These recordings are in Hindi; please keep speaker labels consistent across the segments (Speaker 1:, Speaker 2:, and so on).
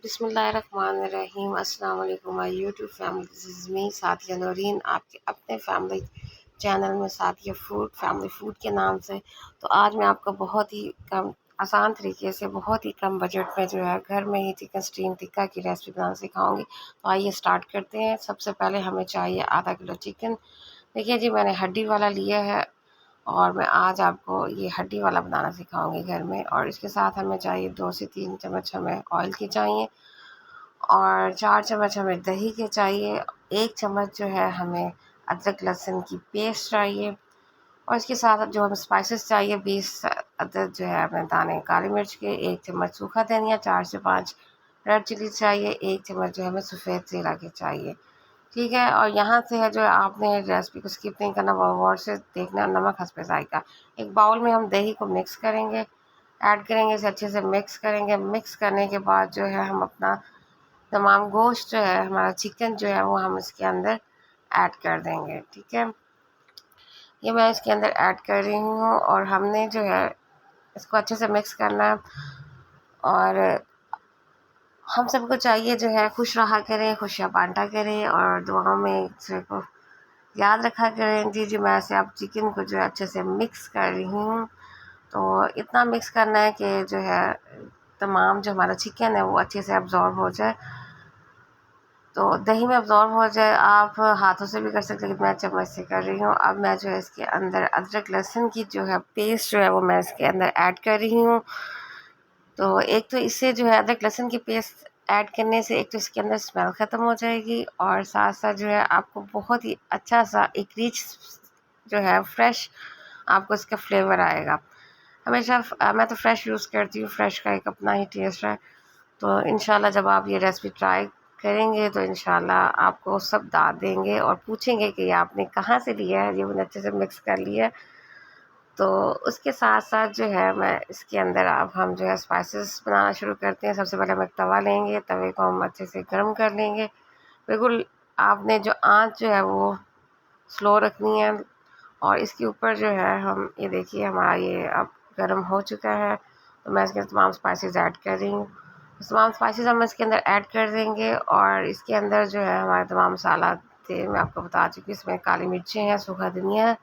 Speaker 1: बिस्मिल्लाहिर्रहमानिर्रहीम। अस्सलाम वालेकुम my YouTube family, this is me Saathiya Nooreen, आपके अपने फैमिली चैनल में साथिया फूड फैमिली फूड के नाम से। तो आज मैं आपको बहुत ही कम आसान तरीके से बहुत ही कम बजट में जो है घर में ही चिकन स्टीम टिक्का की रेसिपी बनाना सिखाऊंगी। तो आइए स्टार्ट करते हैं। सबसे पहले हमें चाहिए आधा किलो चिकन। देखिए जी, मैंने हड्डी वाला लिया है और मैं आज आपको ये हड्डी वाला बनाना सिखाऊंगी घर में। और इसके साथ हमें चाहिए 2 से 3 चम्मच हमें ऑयल की चाहिए और 4 चम्मच हमें दही के चाहिए। 1 चम्मच जो है हमें अदरक लहसुन की पेस्ट चाहिए। और इसके साथ जो हमें स्पाइसेस चाहिए 20 अदद जो है हमें दाने काली मिर्च के, 1 चम्मच सूखा धनिया, 4 से 5 रेड चिली चाहिए, 1 चम्मच जो हमें सफ़ेद जीरा के चाहिए। ठीक है। और यहाँ से है जो आपने रेसिपी को स्किप नहीं करना, गौर से देखना, नमक हस्बे जायका। एक बाउल में हम दही को मिक्स करेंगे, ऐड करेंगे, इसे अच्छे से मिक्स करेंगे। मिक्स करने के बाद जो है हम अपना तमाम गोश्त जो है हमारा चिकन जो है वो हम इसके अंदर ऐड कर देंगे। ठीक है, ये मैं इसके अंदर ऐड कर रही हूँ और हमने जो है इसको अच्छे से मिक्स करना है। और हम सबको चाहिए जो है खुश रहा करें, खुशियाँ बांटा करें और दुआओं में एक दूसरे को याद रखा करें। जी जी, मैं ऐसे अब चिकन को जो है अच्छे से मिक्स कर रही हूँ। तो इतना मिक्स करना है कि जो है तमाम जो हमारा चिकन है वो अच्छे से अब्जॉर्ब हो जाए, तो दही में अब्जॉर्ब हो जाए। आप हाथों से भी कर सकते हैं, लेकिन मैं चम्मच से कर रही हूँ। अब मैं जो है इसके अंदर अदरक लहसुन की जो है पेस्ट जो है वो मैं इसके अंदर ऐड कर रही हूँ। तो एक तो इससे जो है अदरक लहसुन की पेस्ट ऐड करने से एक तो इसके अंदर स्मेल ख़त्म हो जाएगी और साथ साथ जो है आपको बहुत ही अच्छा सा एक रिच जो है फ्रेश आपको इसका फ्लेवर आएगा। हमेशा मैं तो फ्रेश यूज़ करती हूँ, फ्रेश का एक अपना ही टेस्ट है। तो इंशाल्लाह जब आप ये रेसिपी ट्राई करेंगे तो इंशाल्लाह आपको सब दाद देंगे और पूछेंगे कि ये आपने कहाँ से लिया है। ये मैंने अच्छे से मिक्स कर लिया है। तो उसके साथ साथ जो है मैं इसके अंदर अब हम जो है स्पाइसेस बनाना शुरू करते हैं। सबसे पहले हम एक तवा लेंगे, तवे को हम अच्छे से गर्म कर लेंगे। बिल्कुल आपने जो आँच जो है वो स्लो रखनी है। और इसके ऊपर जो है हम ये देखिए हमारा ये अब गर्म हो चुका है। तो मैं इसके तमाम स्पाइसेस ऐड कर रही हूँ। तमाम स्पाइसेस हम इसके अंदर ऐड कर देंगे और इसके अंदर जो है हमारे तमाम मसाला थे, मैं आपको बता चुकी हूँ। इसमें काली मिर्चें हैं, सूखा धनिया है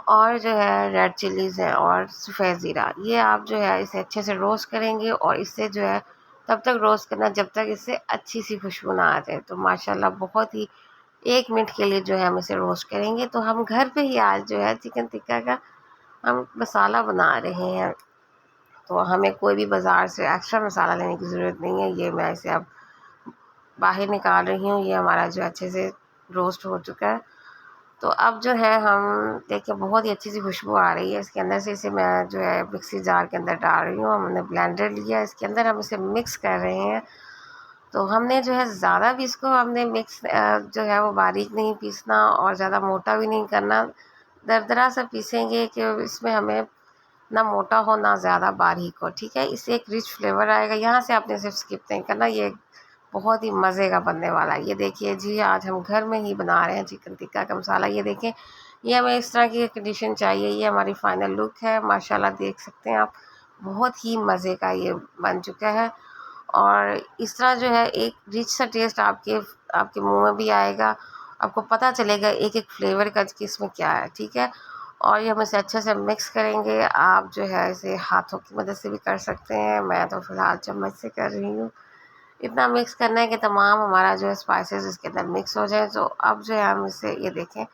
Speaker 1: और जो है रेड चिलीज़ है और सफ़ेद ज़ीरा। ये आप जो है इसे अच्छे से रोस्ट करेंगे और इससे जो है तब तक रोस्ट करना जब तक इससे अच्छी सी खुशबू ना आ जाए। तो माशाल्लाह बहुत ही 1 मिनट के लिए जो है हम इसे रोस्ट करेंगे। तो हम घर पे ही आज जो है चिकन टिक्का का हम मसाला बना रहे हैं। तो हमें कोई भी बाज़ार से एक्स्ट्रा मसाला लेने की ज़रूरत नहीं है। ये मैं इसे अब बाहर निकाल रही हूँ। ये हमारा जो अच्छे से रोस्ट हो चुका है। तो अब जो है हम देखिए बहुत ही अच्छी सी खुशबू आ रही है इसके अंदर से। इसे मैं जो है मिक्सी जार के अंदर डाल रही हूँ। हमने ब्लेंडर लिया, इसके अंदर हम इसे मिक्स कर रहे हैं। तो हमने जो है ज़्यादा भी इसको हमने मिक्स जो है वो बारीक नहीं पीसना और ज़्यादा मोटा भी नहीं करना। दरदरा सा पीसेंगे कि इसमें हमें ना मोटा हो ना ज़्यादा बारीक हो। ठीक है, इससे एक रिच फ्लेवर आएगा। यहाँ से आपने सिर्फ स्किप नहीं करना, ये बहुत ही मज़े का बनने वाला है। ये देखिए जी, आज हम घर में ही बना रहे हैं चिकन टिक्का का मसाला। ये देखें, ये हमें इस तरह की कंडीशन चाहिए। ये हमारी फाइनल लुक है। माशाल्लाह देख सकते हैं आप, बहुत ही मज़े का ये बन चुका है। और इस तरह जो है एक रिच सा टेस्ट आपके आपके मुंह में भी आएगा। आपको पता चलेगा एक एक फ्लेवर का कि इसमें क्या है। ठीक है, और ये हम इसे अच्छे से मिक्स करेंगे। आप जो है इसे हाथों की मदद से भी कर सकते हैं, मैं तो फ़िलहाल चम्मच से कर रही हूँ। इतना मिक्स करना है कि तमाम हमारा जो है स्पाइसेस इसके अंदर मिक्स हो जाए। तो अब जो है हम इसे ये देखें,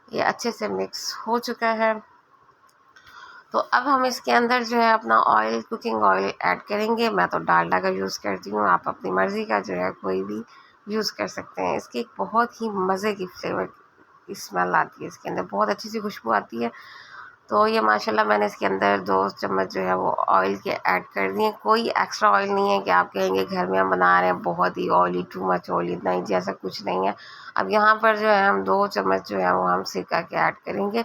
Speaker 1: ये अच्छे से मिक्स हो चुका है। तो अब हम इसके अंदर जो है अपना ऑयल, कुकिंग ऑयल ऐड करेंगे। मैं तो डालडा का यूज़ करती हूँ, आप अपनी मर्ज़ी का जो है कोई भी यूज़ कर सकते हैं। इसकी एक बहुत ही मज़े की फ्लेवर की स्मेल आती है, इसके अंदर बहुत अच्छी सी खुशबू आती है। तो ये माशाल्लाह मैंने इसके अंदर 2 चम्मच जो है वो ऑयल के ऐड कर दिए। कोई एक्स्ट्रा ऑयल नहीं है कि आप कहेंगे घर में हम बना रहे हैं बहुत ही ऑयली, टू मच ऑयली, नहीं जी, ऐसा कुछ नहीं है। अब यहाँ पर जो है हम 2 चम्मच जो है वो हम सिरका के ऐड करेंगे।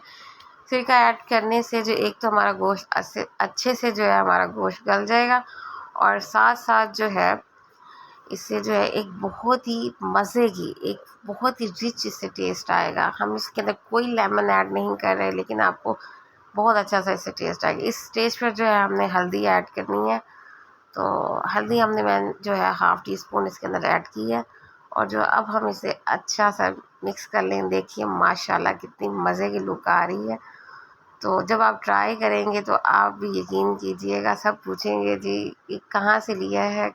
Speaker 1: सिरका ऐड करने से जो एक तो हमारा गोश्त अच्छे से जो है हमारा गोश्त गल जाएगा और साथ साथ जो है इससे जो है एक बहुत ही मज़े की, एक बहुत ही रिच इससे टेस्ट आएगा। हम इसके अंदर कोई लेमन ऐड नहीं कर रहे, लेकिन आपको बहुत अच्छा सा इससे टेस्ट आएगा। इस स्टेज पर जो है हमने हल्दी ऐड करनी है। तो हल्दी हमने मैं जो है हाफ़ टी स्पून इसके अंदर ऐड की है। और जो अब हम इसे अच्छा सा मिक्स कर लें। देखिए माशाल्लाह कितनी मज़े की लुक आ रही है। तो जब आप ट्राई करेंगे तो आप भी यकीन कीजिएगा, सब पूछेंगे जी ये कहाँ से लिया है,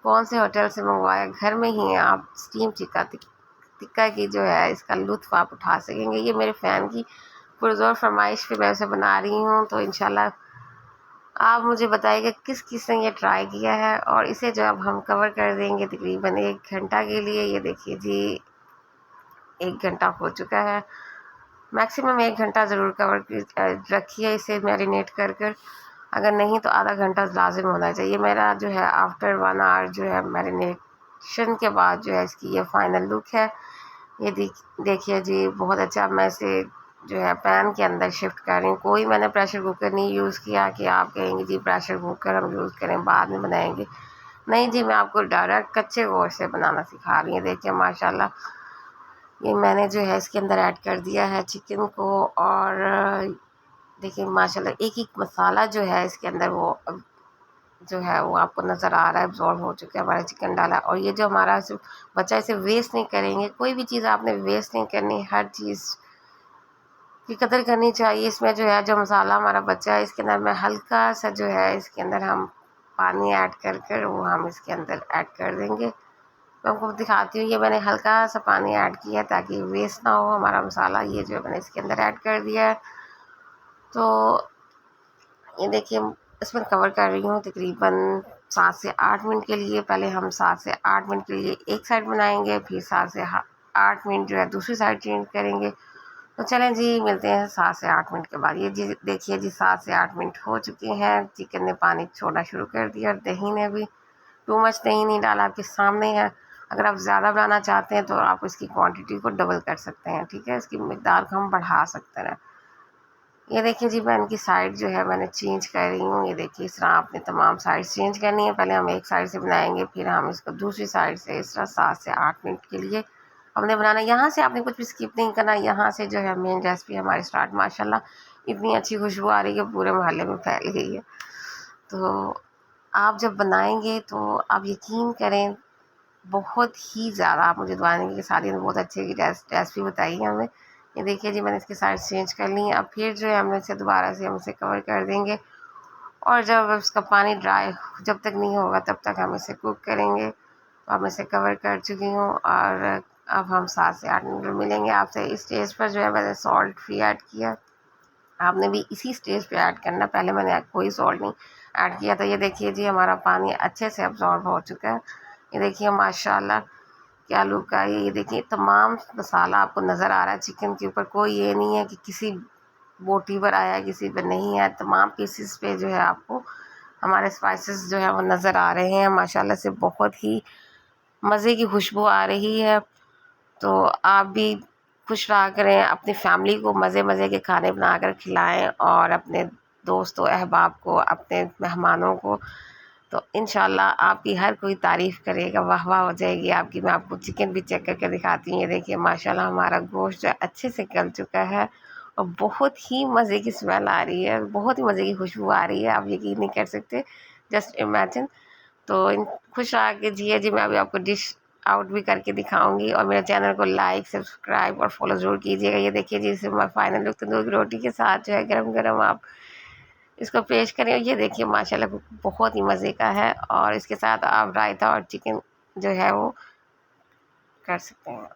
Speaker 1: कौन से होटल से मंगवाया। घर में ही आप स्टीम टिक्का की जो है इसका लुत्फ़ आप उठा सकेंगे। ये मेरे फ़ैन की पुरज़ोर फरमाइश पे मैं उसे बना रही हूँ। तो इंशाल्लाह आप मुझे बताइएगा किस किस ने ये ट्राई किया है। और इसे जो अब हम कवर कर देंगे तकरीबन 1 घंटा के लिए। ये देखिए जी 1 घंटा हो चुका है। मैक्सिमम 1 घंटा ज़रूर कवर रखिए इसे मैरिनेट कर। अगर नहीं तो आधा घंटा लाजिम होना चाहिए। मेरा जो है आफ्टर 1 आवर जो है मैरिनेशन के बाद जो है इसकी ये फाइनल लुक है। ये देखिए जी बहुत अच्छा। मैं इसे जो है पैन के अंदर शिफ्ट कर रही हूँ। कोई मैंने प्रेशर कुकर नहीं यूज़ किया कि आप कहेंगे जी प्रेशर कुकर हम यूज़ करें बाद में बनाएंगे। नहीं जी, मैं आपको डायरेक्ट कच्चे गोश्त से बनाना सिखा रही हूँ। देखिए माशाल्लाह ये मैंने जो है इसके अंदर ऐड कर दिया है चिकन को। और देखिए माशाल्लाह एक एक मसाला जो है इसके अंदर वो जो है वो आपको नज़र आ रहा है एब्जॉर्ब हो चुका है। हमारा चिकन डाला और ये जो हमारा बचा इसे वेस्ट नहीं करेंगे। कोई भी चीज़ आपने वेस्ट नहीं करनी, हर चीज़ की कदर करनी चाहिए। इसमें जो है जो मसाला हमारा बचा है इसके अंदर मैं हल्का सा जो है इसके अंदर हम पानी ऐड कर वो हम इसके अंदर ऐड कर देंगे। मैं आपको दिखाती हूँ। ये मैंने हल्का सा पानी ऐड किया ताकि वेस्ट ना हो हमारा मसाला। ये जो मैंने इसके अंदर ऐड कर दिया है। तो ये देखिए इसमें कवर कर रही हूँ तकरीबन 7 से 8 मिनट के लिए। पहले हम 7 से 8 मिनट के लिए एक साइड बनाएंगे, फिर 7 से 8 मिनट जो है दूसरी साइड चेंज करेंगे। तो चलें जी मिलते हैं 7 से 8 मिनट के बाद। ये जी देखिए जी 7 से 8 मिनट हो चुके हैं। चिकन ने पानी छोड़ना शुरू कर दिया और दही ने भी। टू मच दही नहीं डाला, आपके सामने है। अगर आप ज़्यादा बनाना चाहते हैं तो आप इसकी क्वांटिटी को डबल कर सकते हैं, ठीक है। इसकी मिकदार को हम बढ़ा सकते हैं। ये देखिए जी मैं इनकी साइड जो है मैंने चेंज कर रही हूँ। ये देखिए इस तरह आपने तमाम साइड चेंज करनी है। पहले हम एक साइड से बनाएंगे, फिर हम इसको दूसरी साइड से इस तरह 7 से 8 मिनट के लिए हमने बनाना। यहाँ से आपने कुछ भी स्किप नहीं करना। यहाँ से जो है मेन रेसिपी हमारी स्टार्ट। माशाल्लाह इतनी अच्छी खुशबू आ रही है, पूरे मोहल्ले में फैल गई है। तो आप जब बनाएंगे तो आप यकीन करें बहुत ही ज़्यादा आप मुझे दुआ देंगे कि सादी ने बहुत अच्छी रेसिपी बताई है हमें। ये देखिए जी मैंने इसकी साइड चेंज कर ली है। अब फिर जो है हम इसे दोबारा से हम इसे कवर कर देंगे। और जब इसका पानी ड्राई जब तक नहीं होगा तब तक हम इसे कुक करेंगे। तो अब मैं इसे कवर कर चुकी हूँ। और अब हम 7 से 8 मिनट में मिलेंगे आपसे। इस स्टेज पर जो है मैंने सॉल्ट फ्री ऐड किया। आपने भी इसी स्टेज पे ऐड करना। पहले मैंने कोई सॉल्ट नहीं ऐड किया था। ये देखिए जी हमारा पानी अच्छे से अब्जॉर्ब हो चुका है। ये देखिए माशाल्लाह क्या लुक आई है। ये देखिए तमाम मसाला आपको नज़र आ रहा है चिकन के ऊपर। कोई ये नहीं है कि किसी बोटी पर आया है किसी पर नहीं है। तमाम पीसेस पे जो है आपको हमारे स्पाइसेस जो है वो नज़र आ रहे हैं। माशाल्लाह से बहुत ही मज़े की खुशबू आ रही है। तो आप भी खुश रहा करें, अपनी फैमिली को मज़े मज़े के खाने बना कर खिलाएं और अपने दोस्तों अहबाब को, अपने मेहमानों को। तो इंशाल्लाह आपकी हर कोई तारीफ़ करेगा, वाह वाह हो जाएगी आपकी। मैं आपको चिकन भी चेक करके दिखाती हूँ। ये देखिए माशाल्लाह हमारा गोश्त जो है अच्छे से गल चुका है और बहुत ही मज़े की स्मेल आ रही है, बहुत ही मज़े की खुशबू आ रही है। आप यकीन नहीं कर सकते, जस्ट इमेजिन। तो इन खुश रहा कीजिए जी। मैं अभी आपको डिश आउट भी करके दिखाऊंगी। और मेरे चैनल को लाइक सब्सक्राइब और फॉलो ज़रूर कीजिएगा। ये देखिए जी इसे मैं फाइनल लुक तंदूर की रोटी के साथ जो है गरम गरम आप इसको पेश करें। ये देखिए माशाल्लाह बहुत ही मज़े का है। और इसके साथ आप रायता और चिकन जो है वो कर सकते हैं।